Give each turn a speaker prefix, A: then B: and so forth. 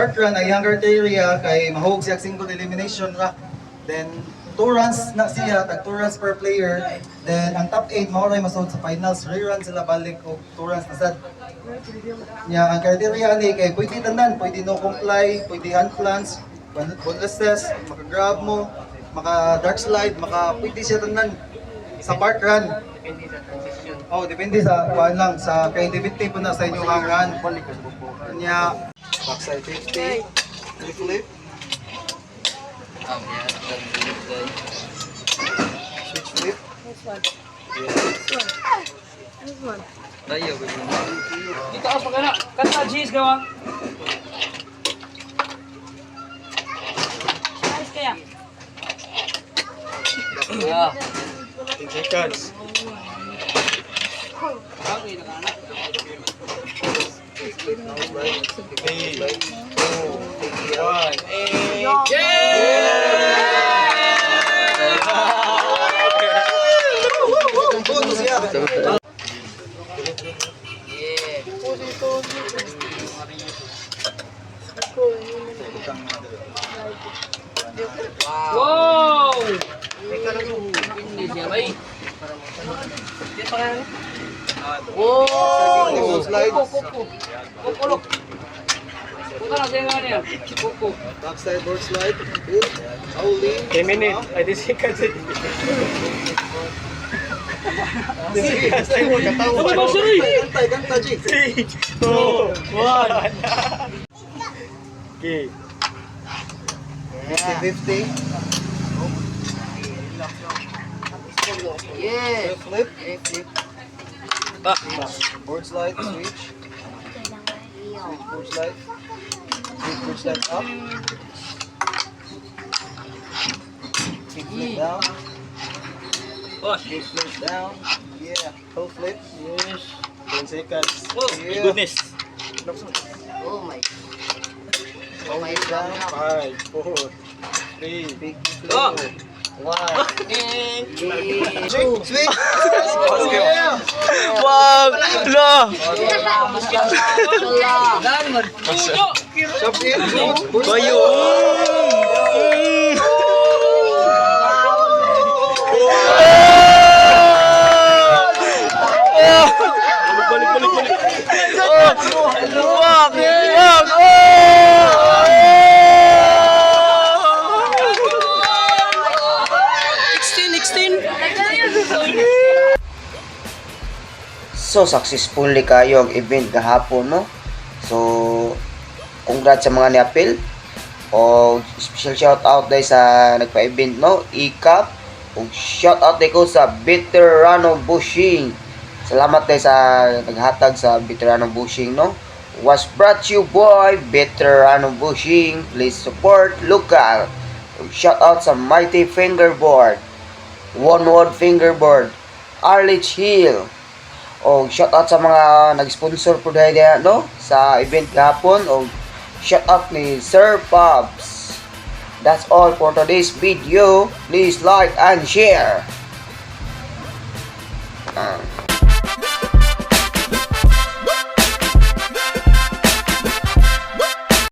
A: park run ay younger area kay mahog siya single elimination ra. Then 2 runs na siya, tag 2 runs per player. Then ang top 8 mao ray masud sa finals, 3 runs sila balik o 2 runs na sad. Nya ang criteria ni kay pwede tanan, pwede no comply, pwede unplans, boneless test, maka-grab mo, maka dark slide, maka pwede siya tanan sa park run. Oh, depende sa kuan lang sa creativity po na sa inyo ang run. Kanya backside 50, flip, switch flip.
B: This one.
C: Tayo,
D: Dito ako pagkana. Kanta, cheese gawa.
B: Ayos kaya.
D: Yeah.
A: 10 seconds.
D: Okay, nakanak.
A: 3, 2, 1,
D: Wow! Hindi siya, bay.
A: Wow! Slide.
D: Kukulok. Punta na siya nga niya. Kukuk.
A: Backside board slide. Good. Howling.
C: 10 minutes. Ay, 10 seconds.
D: Sabay ba siya rin?
A: Kanta, G.
C: 3, 2, 1. Okay.
A: 50-50.
D: Yeah.
A: Flip.
C: Back.
A: Board slide. Switch. Switch board slide. Switch board slide up. Kick flip down. Kick flip down. Yeah. Toe flip.
C: Yes. 10 seconds.
D: Oh,
C: My
A: Yeah.
C: goodness.
D: oh my.
A: Toe flip down.
C: 5, 4, 3,
A: Big flip.
D: Oh.
A: 1.
D: Yeah.
A: Switch.
C: Yeah. Wow! La!
D: Dami man. Puno.
A: Chop in. Board slide.
C: Bayo! Balik. Wag!
E: So, successfully kayo ang event kahapon, no? So, congrats sa mga ni-appeal. O, special shout out dahil sa nagpa-event, no? ICAP. O, shout out dahil ko sa Veterano Bushing. Salamat dahil sa naghatag sa Veterano Bushing, no? Was brought to you by Veterano Bushing. Please support local. O, shout out sa Mighty Fingerboard. One Word Fingerboard. Arlich Hill. O shout out sa mga nag-sponsor po dahil no sa event kahapon. O shout out ni Sir Pops. That's all for today's video. Please like and share.